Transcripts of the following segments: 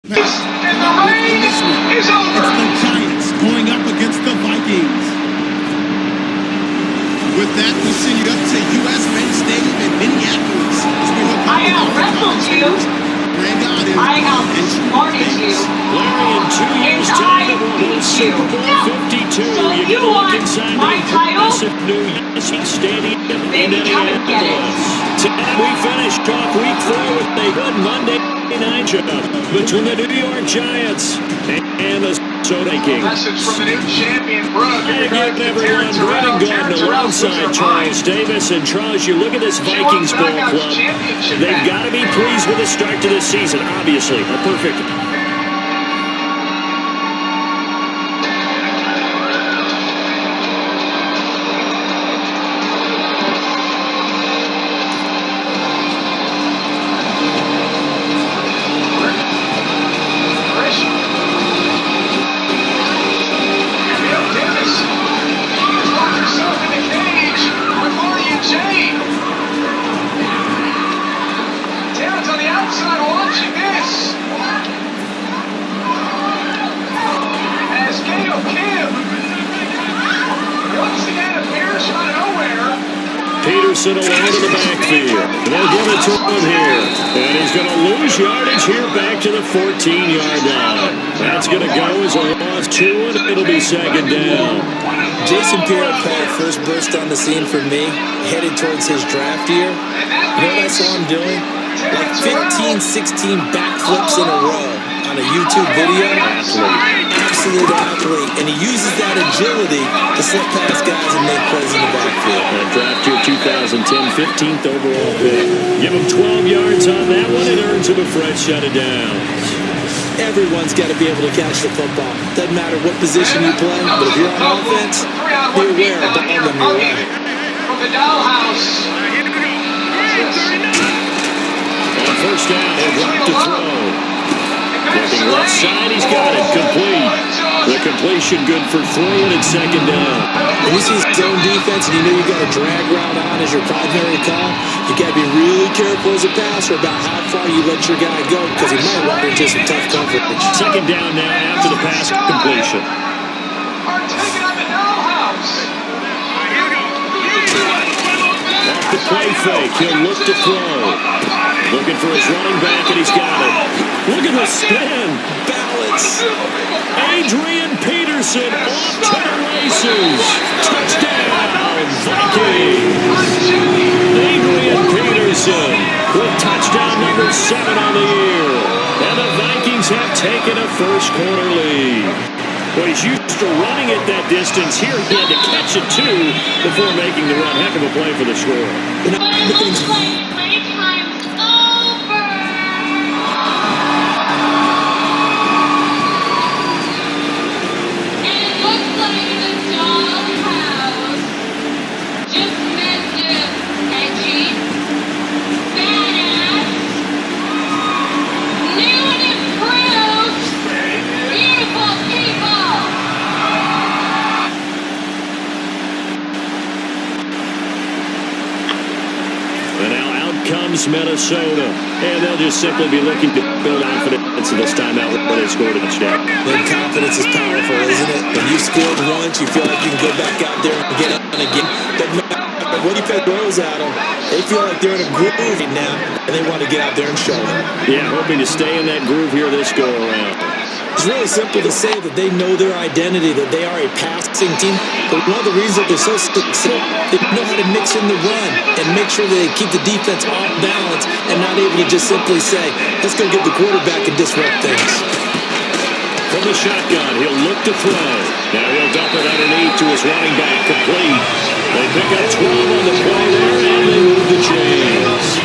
And the rain is over. It's the Giants going up against the Vikings. With that, we send you up to U.S. Bank Stadium in Minneapolis. I out-wrestled you. I outsmarted you. Larry, in 2 years' time, it will be Super Bowl 52. So you want my title? New Yankee Stadium in Come and get it. Tonight we finished off Week 4 with a good Monday night show between the New York Giants and the Vikings. Message from the new champion, Brooke. Again, everyone, Brandon Gordon alongside Charles Davis. And Charles, you look at this Vikings ball club. They've got to be pleased with the start to this season, obviously. A perfect. Peterson along to the backfield. They'll give it to him here. And he's going to lose yardage here back to the 14-yard line. That's going to go as a loss to it. It'll be second down. Jason Pierre-Paul first burst on the scene for me, headed towards his draft year. You know what I saw him doing? Like 15, 16 backflips in a row on a YouTube video. Absolute athlete. And he uses that agility to slip past guys and make plays in the backfield. Draft year 2010, 15th overall pick. Give him 12 yards on that one. It earns him a fresh set of downs. Everyone's got to be able to catch the football. Doesn't matter what position you play, but if you're on offense, be aware of the ball in your way. From the dollhouse. On first down, he'll drop to throw. Looking left side, he's got it. Complete. The completion good for 3, and it's second down. When you see zone defense and you know you got a drag route on as your primary call, you got to be really careful as a passer about how far you let your guy go because he might walk into some tough coverage. Second down now after the pass completion. Are taking on the dollhouse. Off the play fake, he'll look to throw. Looking for his running back, and he's got it. Look at the spin. Balance. Adrian Peterson off to the races. Touchdown, Vikings. Adrian Peterson with touchdown number 7 on the year. And the Vikings have taken a first quarter lead. Well, he's used to running at that distance. Here he had to catch it, too, before making the run. Heck of a play for the score. Minnesota, and they'll just simply be looking to build confidence this time out when they scored a touchdown. When confidence is powerful, isn't it? When you've scored once, you feel like you can go back out there and get on again. But when you put throws at them, they feel like they're in a groove now, and they want to get out there and show them. Yeah, hoping to stay in that groove here this go-around. It's really simple to say that they know their identity, that they are a passing team. But one of the reasons that they're so successful, they know how to mix in the run and make sure that they keep the defense off balance and not able to just simply say, let's go get the quarterback and disrupt things. From the shotgun, he'll look to throw. Now he'll dump it underneath to his running back, complete. They pick up 12 on the play there, and they move the chains.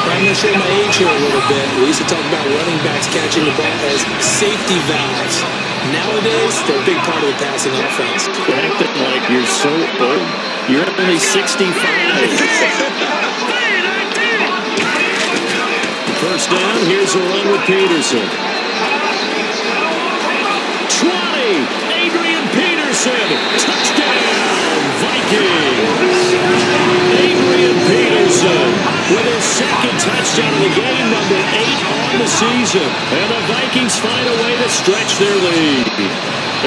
I'm going to show my age here a little bit. We used to talk about running backs catching the ball as safety valves. Nowadays, they're a big part of the passing offense. You're acting like you're so old. You're only 65. First down, here's a run with Peterson. 20, Adrian Peterson, touchdown, Vikings. Adrian Peterson with his second touchdown of the game, number 8 on the season. And the Vikings find a way to stretch their lead.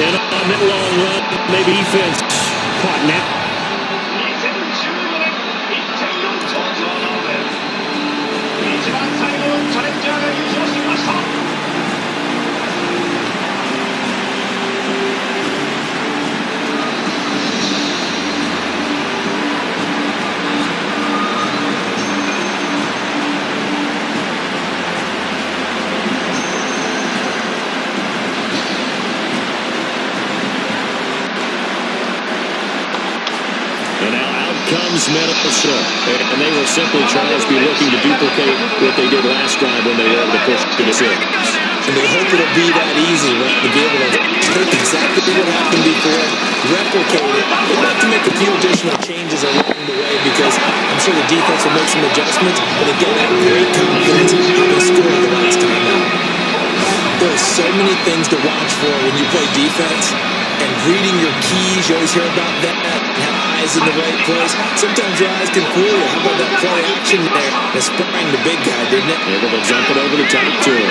And on that long run, maybe defense caught now. 一番最後のチャレンジャーが優勝してきました。Comes Minnesota, and they will simply try to be looking to duplicate what they did last drive when they were able to push to the 6. And they hope it'll be that easy, right? To be able to take exactly what happened before, replicate it. They'd like to make a few additional changes along the way because I'm sure the defense will make some adjustments, but again, that great confidence how they scored the last time out. There are so many things to watch for when you play defense, and reading your keys, you always hear about that, and have eyes in the right place. Sometimes your eyes can fool you. How about that play action there? And sprang the big guy, didn't it? Able to jump it over the top to him.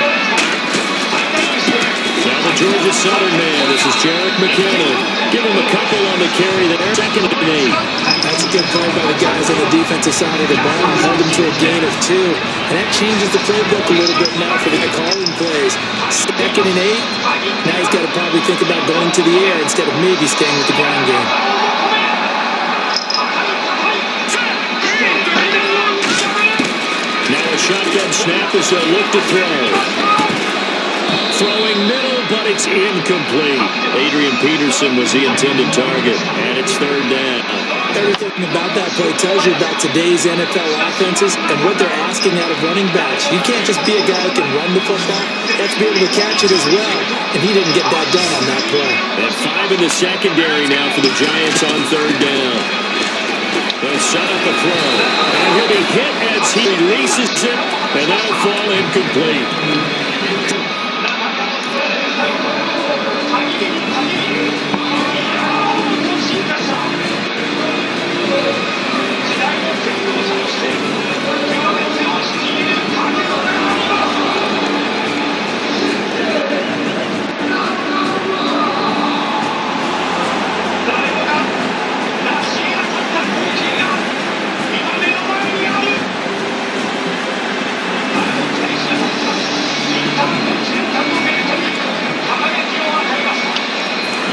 Now the Georgia Southern man, this is Jarek McKinnon. Give him a couple on the carry there. 2nd and 8. That's a good play by the guys on the defensive side of the ball. Held him to a gain of 2. And that changes the playbook a little bit now for the calling plays. 2nd and 8. Now he's got to probably think about going to the air instead of maybe staying with the ground game. Now a shotgun snap as they'll look to throw. Throwing middle, but it's incomplete. Adrian Peterson was the intended target, and it's 3rd down. Everything about that play tells you about today's NFL offenses and what they're asking out of running backs. You can't just be a guy who can run the football. You have to be able to catch it as well, and he didn't get that done on that play. And 5 in the secondary now for the Giants on 3rd down. They'll set up a throw, and he'll be hit as he releases it, and that'll fall incomplete.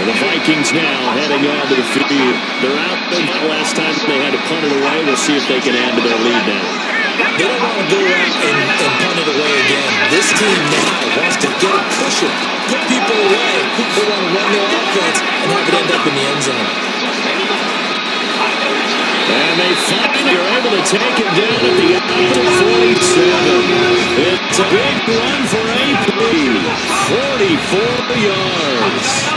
The Vikings now heading onto the field. They're out there last time they had to punt it away. We'll see if they can add to their lead now. They don't want to go out and punt it away again. This team now wants to get it pushing, put people away. They want to run their offense and have it end up in the end zone. And they finally are able to take it down at the end of 47. It's a big run for AP. 44 yards.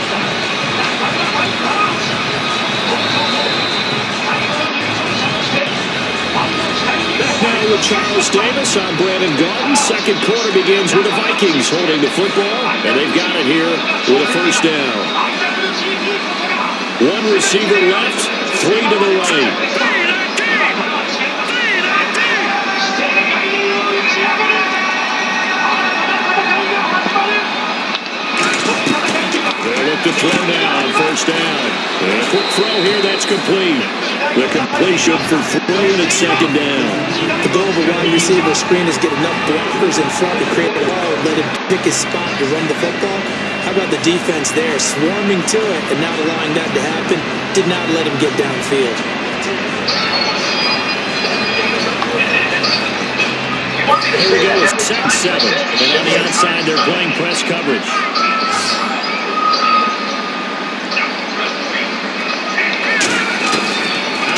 Now with Charles Davis, I'm Brandon Garden. 2nd quarter begins with the Vikings holding the football, and they've got it here with a 1st down. 1 receiver left, 3 to the right. They'll look to throw now on 1st down. And a quick throw here, that's complete. The completion for 3, and it's 2nd down. The goal of a wide receiver screen is get enough blockers in front to create a hole and let him pick his spot to run the football. How about the defense there, swarming to it and not allowing that to happen? Did not let him get downfield. Here we go, it's 7-7. And on the outside, they're playing press coverage.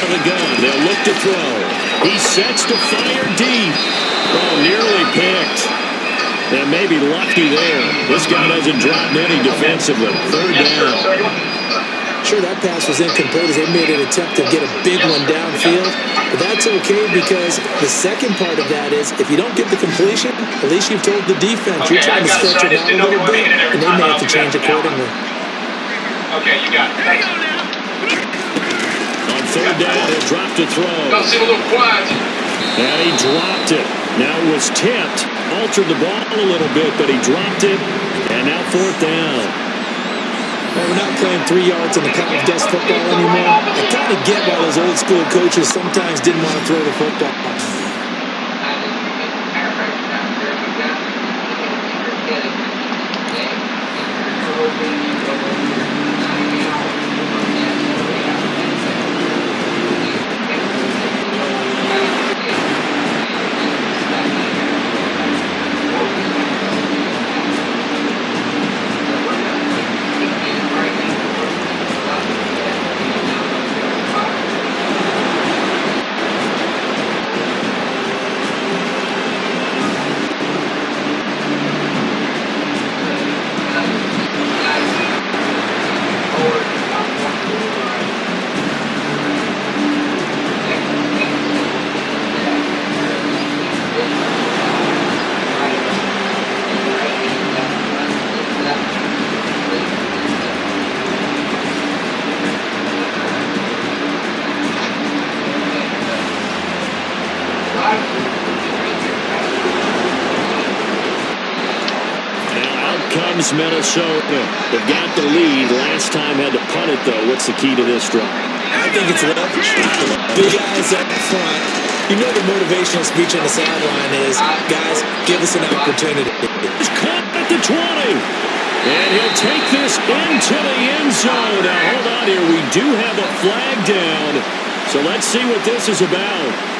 The gun. They'll look to throw. He sets to fire deep. Oh, nearly picked. And maybe lucky there. This guy doesn't drop many defensively. 3rd down. Sure, that pass was incomplete as they made an attempt to get a big one downfield. But that's okay because the second part of that is if you don't get the completion, at least you've told the defense you're trying to stretch it out a little bit, and they may have to change accordingly. Okay, you got it. On 3rd down, he'll drop to throw. Don't seem a little quiet. And he dropped it. Now it was tipped, altered the ball a little bit, but he dropped it. And now 4th down. Well, we're not playing 3 yards in the kind of dust football anymore. I kind of get why those old school coaches sometimes didn't want to throw the football. Minnesota. They've got the lead. Last time had to punt it, though. What's the key to this drive? I think it's leverage. Big guys up front. You know the motivational speech on the sideline is, guys, give us an opportunity. He's caught at the 20. And he'll take this into the end zone. Now, hold on here. We do have a flag down. So let's see what this is about.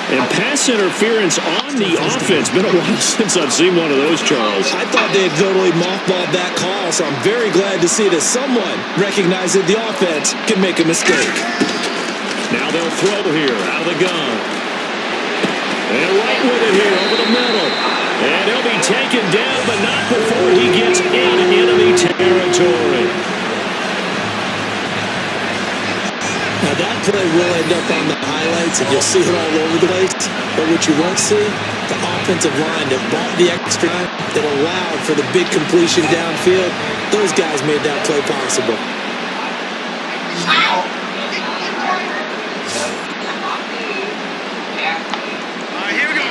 And pass interference on the offense. Been a while since I've seen one of those, Charles. I thought they had totally mothballed that call, so I'm very glad to see that someone recognized that the offense can make a mistake. Now they'll throw here out of the gun. And right with it here over the middle. And he'll be taken down, but not before he gets in enemy territory. Now that play will end up on the highlights, and you'll see it all over the place. But what you won't see, the offensive line that bought the extra time, that allowed for the big completion downfield, those guys made that play possible. Here we go.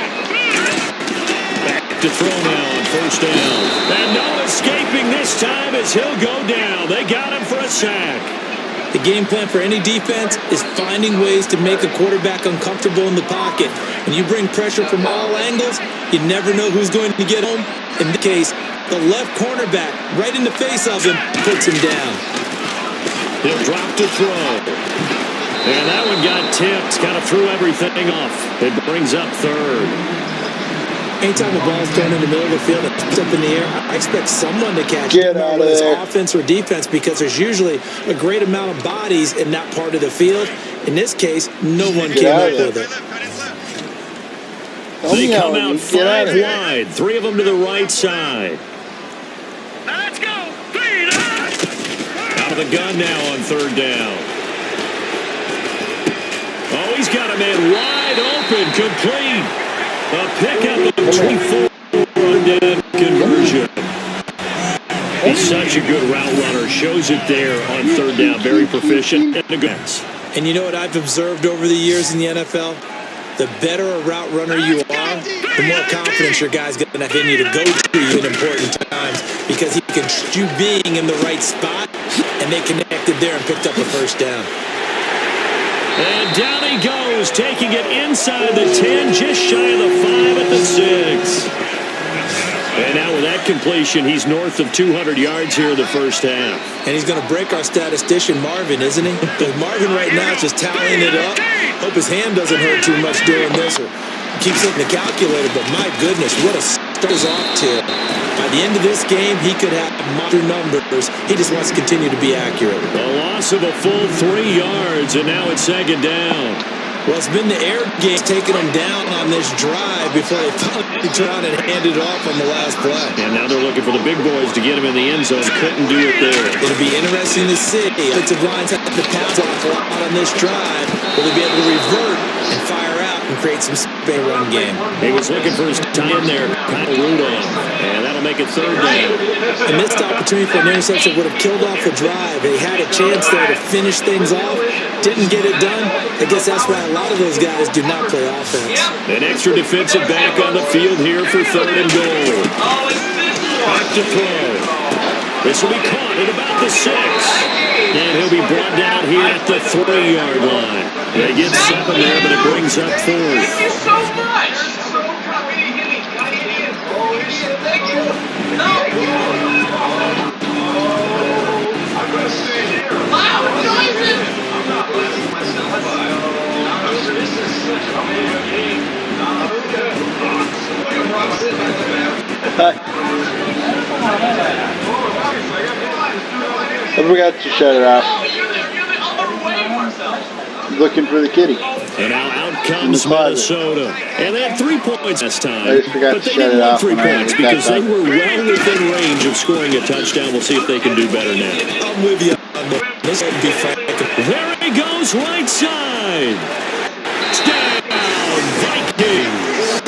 Back to throw now on 1st down. And no escaping this time as he'll go down. They got him for a sack. The game plan for any defense is finding ways to make a quarterback uncomfortable in the pocket. When you bring pressure from all angles, you never know who's going to get home. In this case, the left cornerback, right in the face of him, puts him down. He'll drop to throw. And that one got tipped. Kind of threw everything off. It brings up 3rd. Anytime the ball's thrown in the middle of the field and it's up in the air, I expect someone to catch it, whether it's offense or defense, because there's usually a great amount of bodies in that part of the field. In this case, no one came up with it. They come out 5 wide, 3 of them to the right side. Let's go. Out of the gun now on 3rd down. Oh, he's got a man wide open, complete. A pickup of 24 on that conversion. He's such a good route runner. Shows it there on 3rd down. Very proficient. And you know what I've observed over the years in the NFL? The better a route runner you are, the more confidence your guy's going to have in you to go to you in important times, because he can trust you being in the right spot, and they connected there and picked up a 1st down. And down he goes, taking it inside the 10, just shy of the 5 at the 6. And now with that completion, he's north of 200 yards here in the 1st half. And he's going to break our statistician, Marvin, isn't he? Because Marvin right now is just tallying it up. Hope his hand doesn't hurt too much doing this, or keeps hitting the calculator, but my goodness, what a start is off to. By the end of this game, he could have monster numbers. He just wants to continue to be accurate. A loss of a full 3 yards, and now it's 2nd down. Well, it's been the air game taking them down on this drive before they finally turned and handed it off on the last play. And now they're looking for the big boys to get him in the end zone. Couldn't do it there. It'll be interesting to see. Offensive lines have to pass off a lot on this drive. Will they be able to revert and fire out and create some spin run game. He was looking for his tie in there, kind of ruled on, and that'll make it third down. A missed opportunity for an interception would have killed off the drive. They had a chance there to finish things off, didn't get it done. I guess that's why a lot of those guys do not play offense. An extra defensive back on the field here for third and goal. Back to throw. This will be caught at about the 6. And he'll be brought down here at the 3-yard line. They get 7 there, but it brings up 4th. Thank you so much. Thank you. No. I'm going to stay here. Loud noises. I'm not blasting myself. This is such an amazing game. I forgot to shut it off. Looking for the kitty. And now out comes Minnesota. And they had 3 points last time. I just forgot but to they shut didn't it want off 3 when I points got because they done. were well within range of scoring a touchdown. We'll see if they can do better now. I'm with you on this. Would be frank. There he goes, right side. Touchdown, Vikings.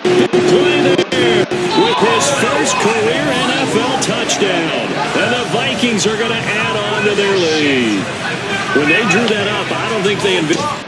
A big play there with his first career NFL touchdown. And the Vikings are going to add on to their lead. When they drew that up, I don't think they envisioned.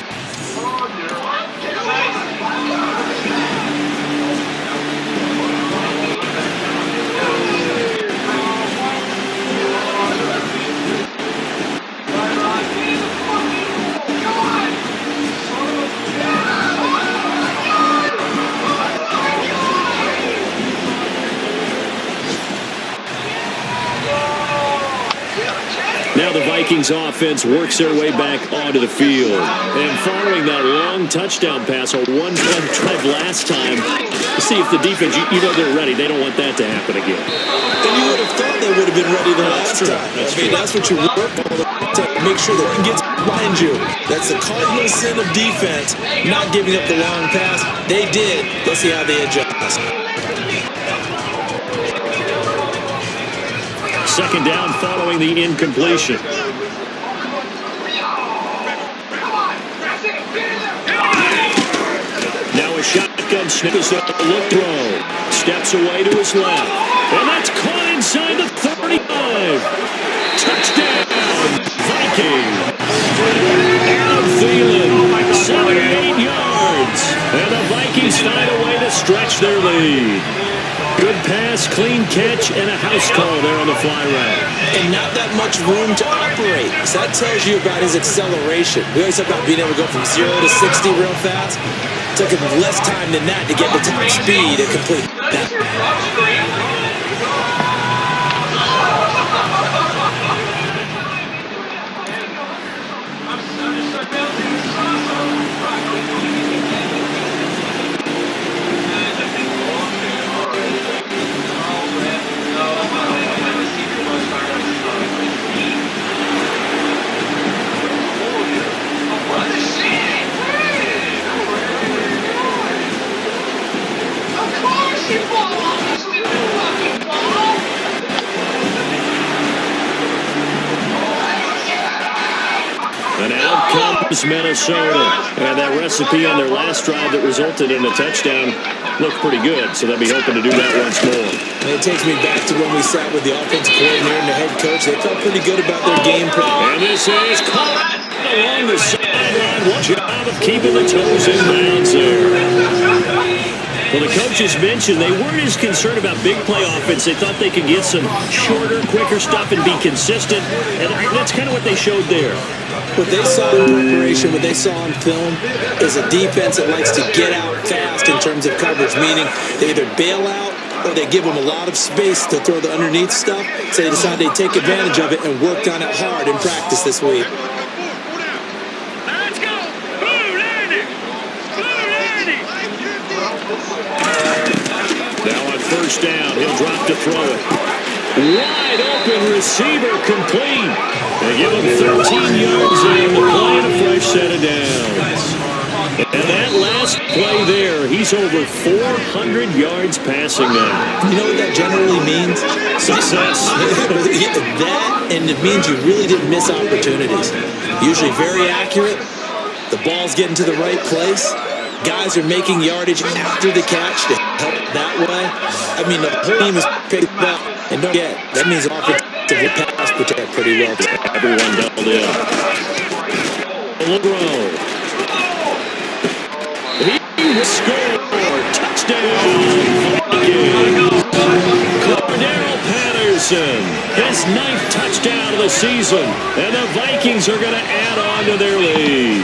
Now the Vikings offense works their way back onto the field. And following that long touchdown pass, a one-play drive last time, see if the defense, you know they're ready. They don't want that to happen again. And you would have thought they would have been ready the last time. That's what you work for, to make sure the one gets behind you. That's the cardinal sin of defense, not giving up the long pass. They did. Let's see how they adjust. Second down following the incompletion. Now a shotgun snap is a look throw. Steps away to his left. And that's caught inside the 35. Touchdown, Vikings. Adam Thielen, 7 or 8 yards. And the Vikings find a way to stretch their lead. Good pass, clean catch, and a house call there on the fly route. And not that much room to operate. So that tells you about his acceleration. We always talk about being able to go from 0 to 60 real fast. It took him less time than that to get the top speed and complete that. And out comes Minnesota. And that recipe on their last drive that resulted in a touchdown looked pretty good. So they'll be hoping to do that once more. And it takes me back to when we sat with the offensive coordinator and the head coach. They felt pretty good about their game plan. And this is caught along the sideline. What job of keeping the toes in bounds there. Well, the coaches mentioned they weren't as concerned about big play offense. They thought they could get some shorter, quicker stuff and be consistent. And that's kind of what they showed there. What they saw in preparation, what they saw on film, is a defense that likes to get out fast in terms of coverage, meaning they either bail out or they give them a lot of space to throw the underneath stuff. So they decided they'd take advantage of it and worked on it hard in practice this week. Now on first down, he'll drop to throw it. Wide open receiver complete. They give him 13 yards there to play in a fresh set of downs. And that last play there, he's over 400 yards passing now. You know what that generally means? Success. That, and it means you really didn't miss opportunities. Usually very accurate, The ball's getting to the right place. Guys are making yardage after the catch to help that way. I mean, the whole team is picked up. And don't forget, that means offensive pass protect pretty well. Everyone doubled in. LeBron. He will score. Touchdown. Cordero Patterson, his 9th touchdown of the season. And the Vikings are going to add on to their lead.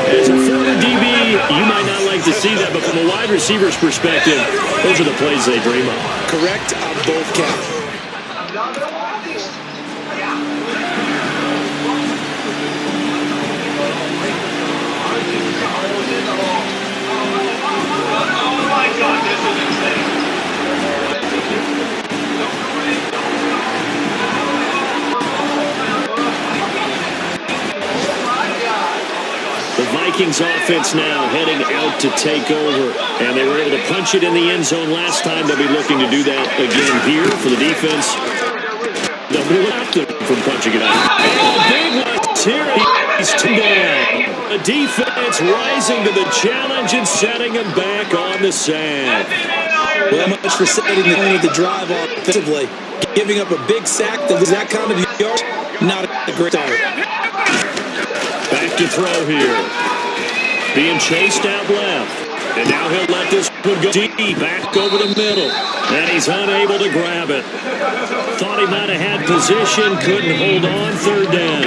As a former DB, you might not like to see that, but from a wide receiver's perspective, those are the plays they dream of. Correct on both counts. Oh my God, this is insane. The Vikings offense now heading out to take over, and they were able to punch it in the end zone last time. They'll be looking to do that again here for the defense. They'll be looking from punching it out. Oh, big ones here. He's two down. The defense rising to the challenge and setting him back on the sand. Well, much for setting the tone of the drive offensively. Giving up a big sack that was that kind of yard, not a great start. Back to throw here. Being chased out left. And now he'll let this one go deep back over the middle. And he's unable to grab it. Thought he might have had position. Couldn't hold on. 3rd down.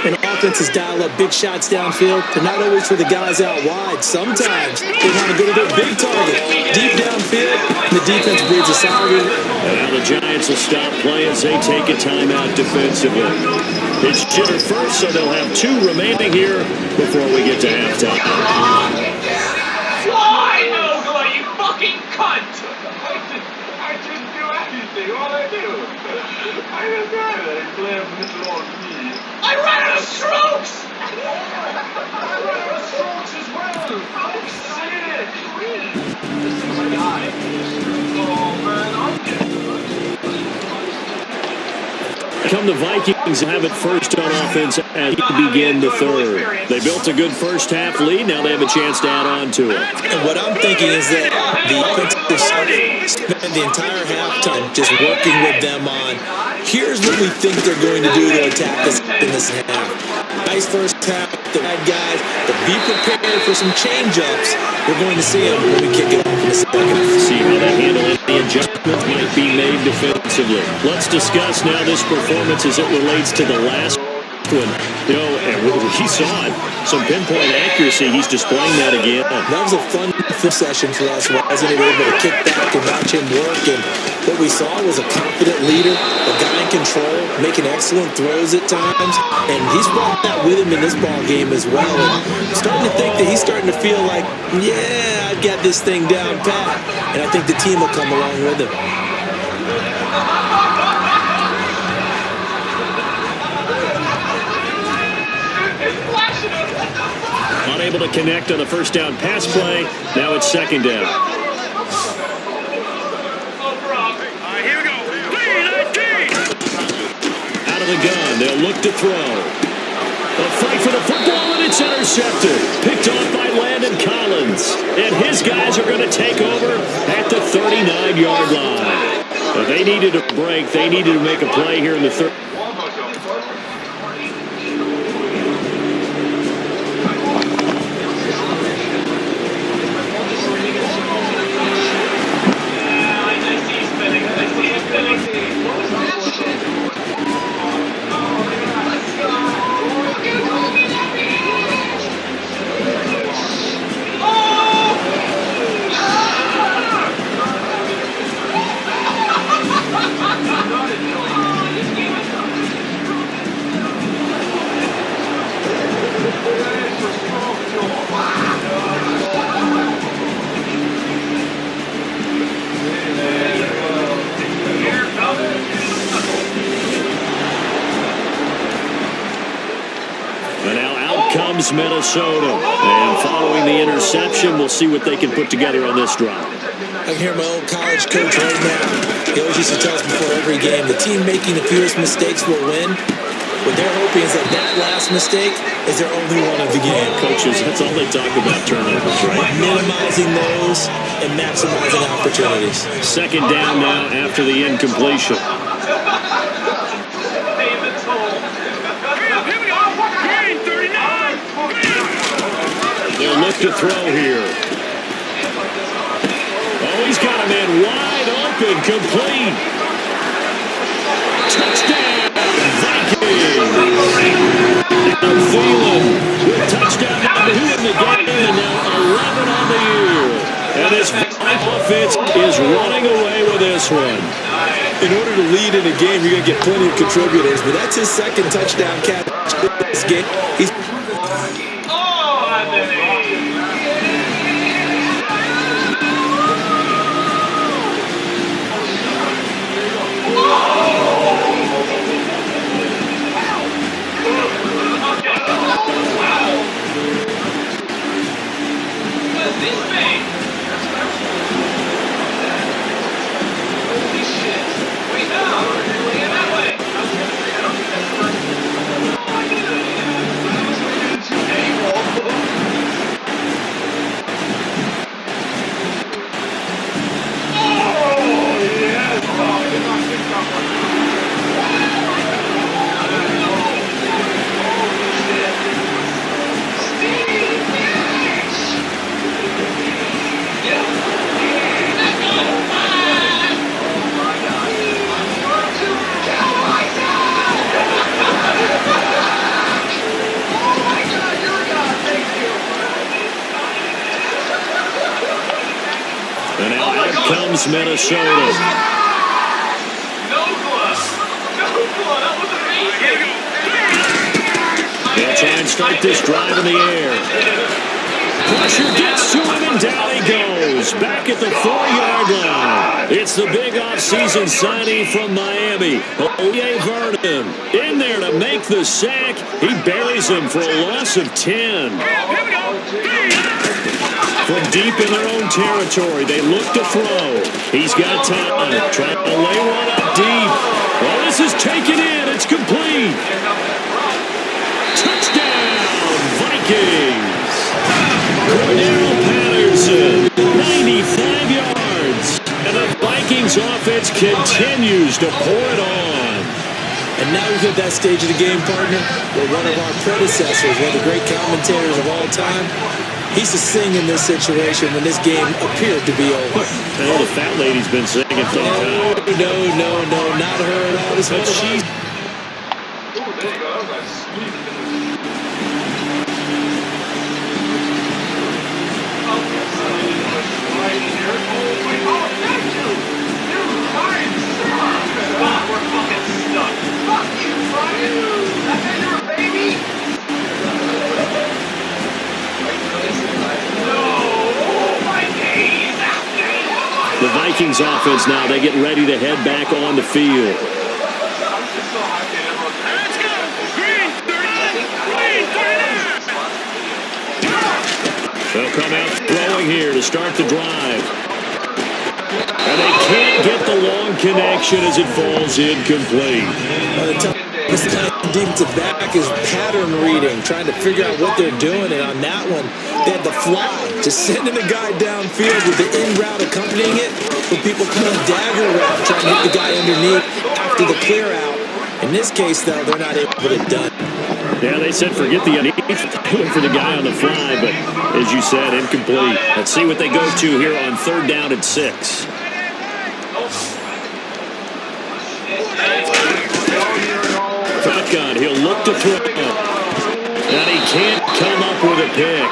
And offenses dial up big shots downfield, but not always for the guys out wide. Sometimes they want to go to their big target. Deep downfield, and the defense breeds a solid. And now the Giants will stop play as they take a timeout defensively. It's jitter first, so they'll have 2 remaining here before we get to halftime. Fly, no good, you fucking cunt! I didn't do anything. All I do. I just got it. I blame this on me. I ran out of strokes! I ran out of strokes as well! I'm excited! This is my guy. Oh, man, Come the Vikings have it first on offense as we begin the 3rd. They built a good first half lead. Now they have a chance to add on to it. And what I'm thinking is that the offensive side spent the entire halftime just working with them on, here's what we think they're going to do to attack us in this half. Nice first half, the bad guys, but be prepared for some change-ups. We're going to see them when we kick it off in the second half. See how they handle it. The adjustments might be made defensively. Let's discuss now this performance as it relates to the last one. You know, and he saw it. Some pinpoint accuracy. He's displaying that again. That was a fun session for us, wasn't it? Able to kick back and watch him work. And what we saw was a confident leader, a guy in control, making excellent throws at times. And he's brought that with him in this ball game as well. And I'm starting to think that he's starting to feel like, yeah, I've got this thing down pat. And I think the team will come along with him. Unable to connect on the first down pass play. Now it's 2nd down. Out of the gun, they'll look to throw. A fight for the football, and it's intercepted. Picked off by Landon Collins. And his guys are going to take over at the 39-yard line. But they needed a break. They needed to make a play here in the 3rd. Minnesota. And following the interception, we'll see what they can put together on this drive. I can hear my old college coach right now. He always used to tell us before every game, the team making the fewest mistakes will win. What they're hoping is that last mistake is their only one of the game. Coaches, that's all they talk about, turnovers, right? Minimizing those and maximizing opportunities. Second down now after the incompletion. They'll look to throw here. Oh, he's got a man wide open, complete. Touchdown, Vikings. And Thielen with touchdown number 2 in the game, and now 11 on the year. And this offense is running away with this one. In order to lead in a game, you're going to get plenty of contributors, but that's his second touchdown catch this game. He's comes Minnesota. No glove. That was amazing. They'll try and start this drive in the air. Pressure gets to him, and down he goes. Back at the 4-yard line. It's the big offseason signing from Miami, Olivier Vernon. In there to make the sack. He buries him for a loss of 10. From deep in their own territory, they look to throw. He's got time. Trying to lay one up deep. Oh, this is taken in. It's complete. Touchdown, Vikings. Cordero Patterson, 95 yards. And the Vikings offense continues to pour it on. And now we hit that stage of the game, partner, where one of our predecessors, one of the great commentators of all time, he used to sing in this situation when this game appeared to be over. I know the fat lady's been singing for a time. No, not her at all. This one, she's... Oh, there you go. That was like sweet. We're fucking stuck. Fuck you, Brian. I said you're a baby. The Vikings offense now, they get ready to head back on the field. Let's go! Green 39! They'll come out throwing here to start the drive. And they can't get the long connection as it falls incomplete. This defensive back is pattern reading, trying to figure out what they're doing. And on that one, they had the fly, just sending a guy downfield with the in route accompanying it, with people coming dagger route, trying to hit the guy underneath after the clear out. In this case, though, they're not able to get it done. Yeah, they said forget the underneath for the guy on the fly, but as you said, incomplete. Let's see what they go to here on 3rd down and 6. Shotgun, he'll look to throw. And he can't come up with a pick.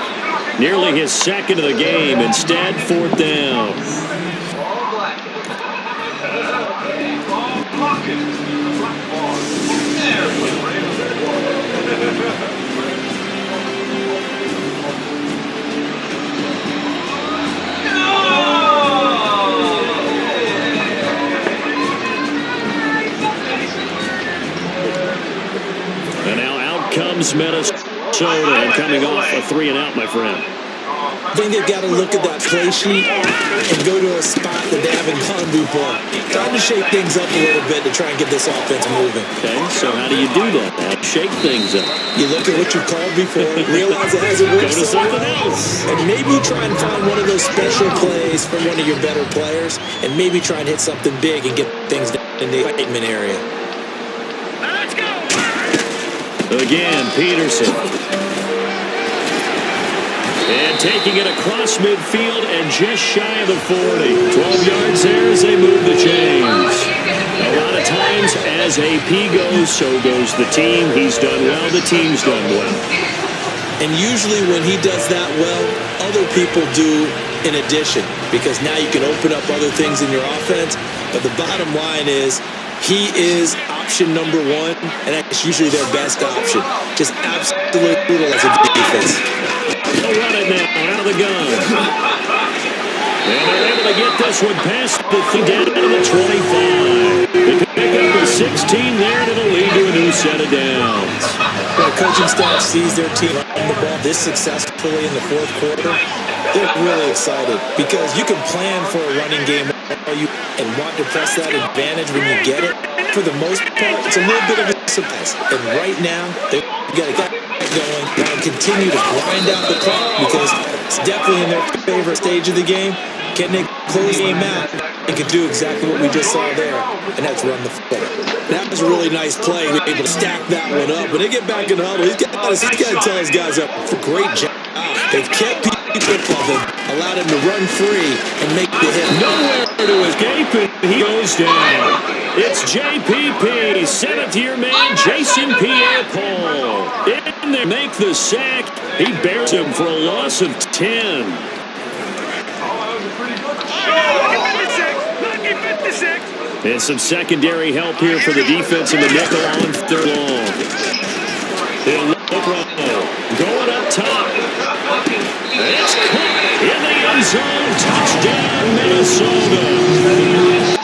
Nearly his second of the game. Instead, 4th down. And now out comes Minnesota, and coming off a 3-and-out, my friend. I think they've got to look at that play sheet and go to a spot that they haven't gone before. Trying to shake things up a little bit to try and get this offense moving. Okay, so how do you do that? How do you shake things up? You look at what you called before, realize it hasn't worked Go to so something well, else. and maybe try and find one of those special plays from one of your better players, and maybe try and hit something big and get things down in the excitement area. Again, Peterson. And taking it across midfield and just shy of the 40. 12 yards there as they move the chains. A lot of times, as AP goes, so goes the team. He's done well, the team's done well. And usually when he does that well, other people do in addition, because now you can open up other things in your offense. But the bottom line is, he is option number one, and that's usually their best option. Just absolutely brutal as a defense. They'll run it now, out of the gun. And they're able to get this one past the down to the 25. They pick up the 16 there, and it'll lead to a new set of downs. When the coaching staff sees their team running the ball this successfully in the fourth quarter, they're really excited, because you can plan for a running game and want to press that advantage when you get it. For the most part, it's a little bit of a surprise. And right now, they've got to get going and continue to grind out the clock, because it's definitely in their favorite stage of the game. Can they close the game out and can do exactly what we just saw there, and that's run the football. That was a really nice play. They're able to stack that one up. When they get back in the huddle, he's got to tell his guys up for great job. They've kept people above him, allowed him to run free and make the hit. Nowhere to escape, and he goes down. It's JPP, seventh-year man Jason Pierre-Paul. In there, make the sack. He bears him for a loss of 10. And some secondary help here for the defense in the nickel on third long. And going up top. It's caught in the end zone. Touchdown, Minnesota.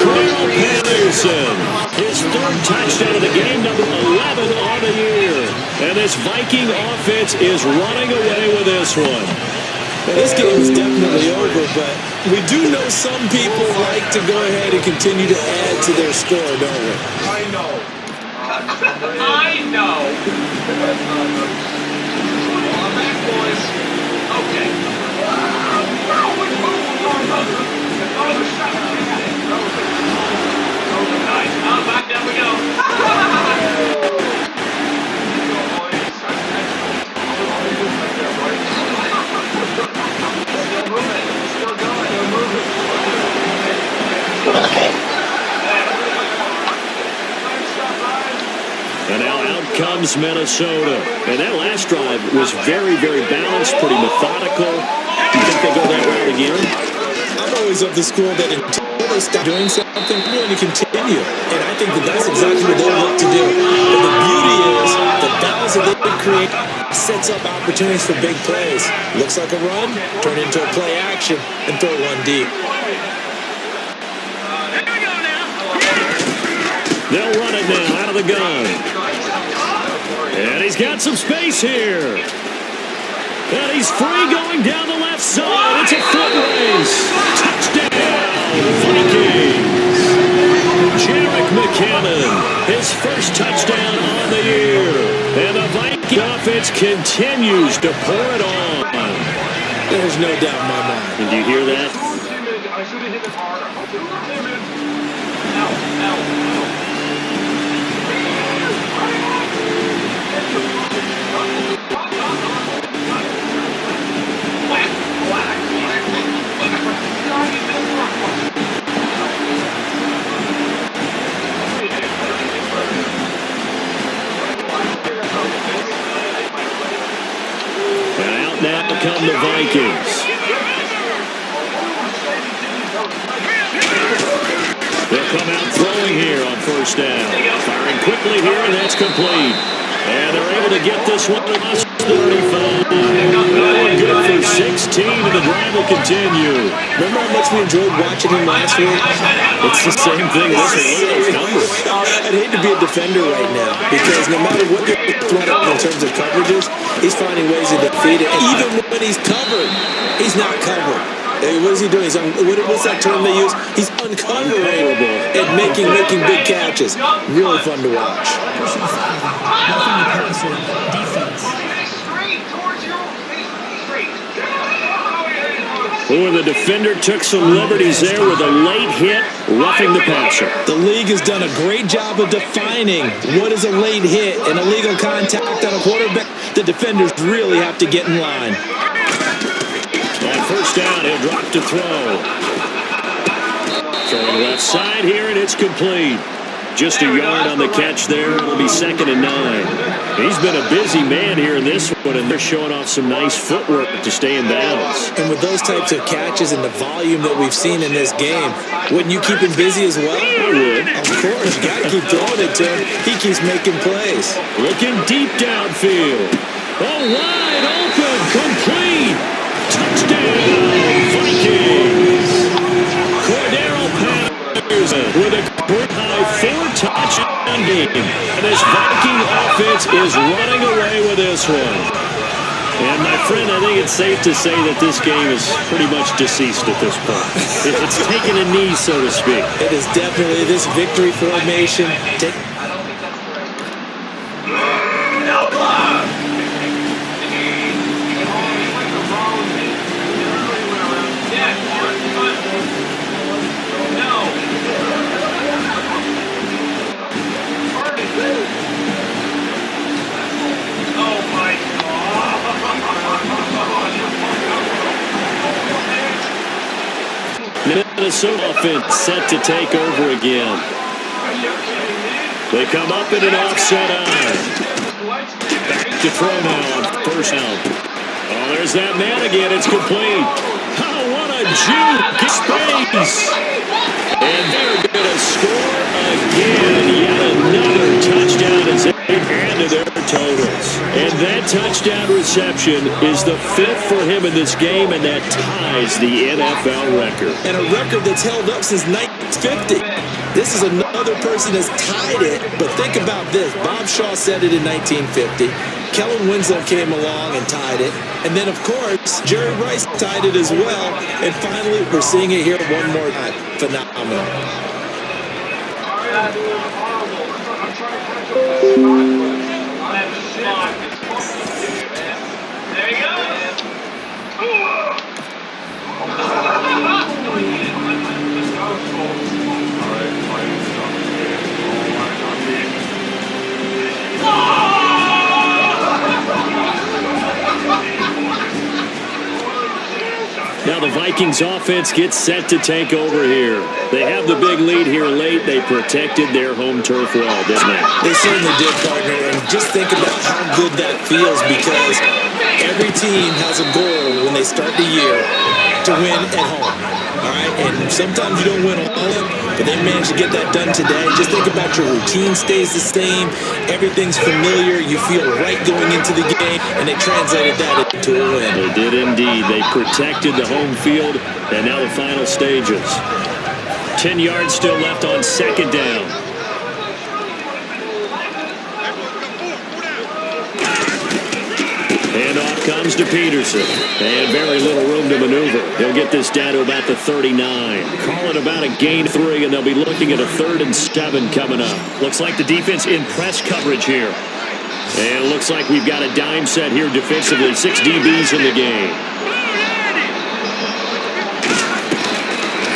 Carl Peterson. His third touchdown of the game, number 11 on the year. And this Viking offense is running away with this one. Well, this game is definitely over, but we do know some people like to go ahead and continue to add to their score, don't we? I know. I know. I'm back, boys. Okay. Nice. Back down we go. And now out comes Minnesota. And that last drive was very, very balanced, pretty methodical. Do you think they go that route again? I'm always of the school that until they stop doing something, they're going to continue. And I think that that's exactly what they'll look to do. But the beauty is the balance that they could create sets up opportunities for big plays. Looks like a run, turn into a play action, and throw one deep. They'll run it now out of the gun. And he's got some space here. And he's free going down the left side. It's a foot race. Touchdown, Vikings. Jarek McKinnon, his first touchdown on the year. And the Viking offense continues to pour it on. There's no doubt in my mind. Did you hear that? I should have hit it harder. Ow. And out now come the Vikings. They'll come out throwing here on first down. Firing quickly here, and that's complete. And they're able to get this one to us 35. We're good for 16, and the drive will continue. Remember how much we enjoyed watching him last week? It's the same thing this week. Look at those numbers. I'd hate to be a defender right now because no matter what you're throwing up in terms of coverages, he's finding ways to defeat it. And even when he's covered, he's not covered. Hey, what is he doing? What's that term they use? He's uncovering and making big catches. Really fun to watch. Oh, and the defender took some liberties there with a late hit, roughing the passer. The league has done a great job of defining what is a late hit and illegal contact on a quarterback. The defenders really have to get in line. On first down, he'll drop to throw. Throwing left side here, and it's complete. Just a yard on the catch there. It'll be 2nd and 9. He's been a busy man here in this one, and they're showing off some nice footwork to stay in bounds. And with those types of catches and the volume that we've seen in this game, wouldn't you keep him busy as well? I would. Of course. You got to keep throwing it to him. He keeps making plays. Looking deep downfield. Oh, wide open. Complete. Touchdown, Vikings. Cordero Patterson with a career-high 4-touchdown game. And this Viking offense is running away with this one. And, my friend, I think it's safe to say that this game is pretty much deceased at this point. It's taken a knee, so to speak. It is definitely this victory formation. Minnesota offense set to take over again. They come up in an offset eye. Back to throw now on first down. Oh, there's that man again. It's complete. Oh, what a juke. Space. And they're going to score again. Yet another touchdown as they add to their totals. And that touchdown reception is the 5th for him in this game, and that ties the NFL record. And a record that's held up since 1950. This is another person that's tied it, but think about this. Bob Shaw said it in 1950. Kellen Winslow came along and tied it. And then, of course, Jerry Rice tied it as well. And finally, we're seeing it here one more time. Phenomenal. There you go. Now the Vikings offense gets set to take over here. They have the big lead here late. They protected their home turf well, didn't they? They certainly did, partner. And just think about how good that feels because every team has a goal when they start the year to win at home. All right? And sometimes you don't win all of them, but they managed to get that done today. Just think about your routine stays the same. Everything's familiar. You feel right going into the game, and they translated that into a win. They did indeed. They protected the home field, and now the final stages. 10 yards still left on second down. And off comes to Peterson. And very little room to maneuver. He'll get this down to about the 39. Call it about a gain 3, and they'll be looking at a 3rd and 7 coming up. Looks like the defense in press coverage here. And it looks like we've got a dime set here defensively. 6 DBs in the game.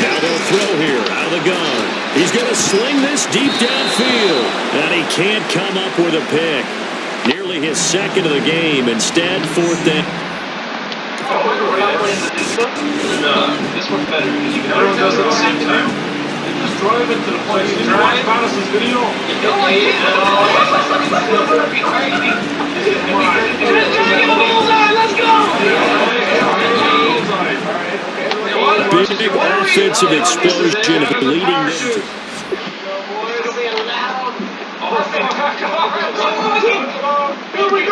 Now they'll throw here out of the gun. He's going to sling this deep downfield. And he can't come up with a pick. Nearly his 2nd of the game. Instead, 4th down. This one's better because you can everyone does it at the same time. Just drive it to the place. Did you watch Patterson's video? Big offensive explosion leading them to... Here we go.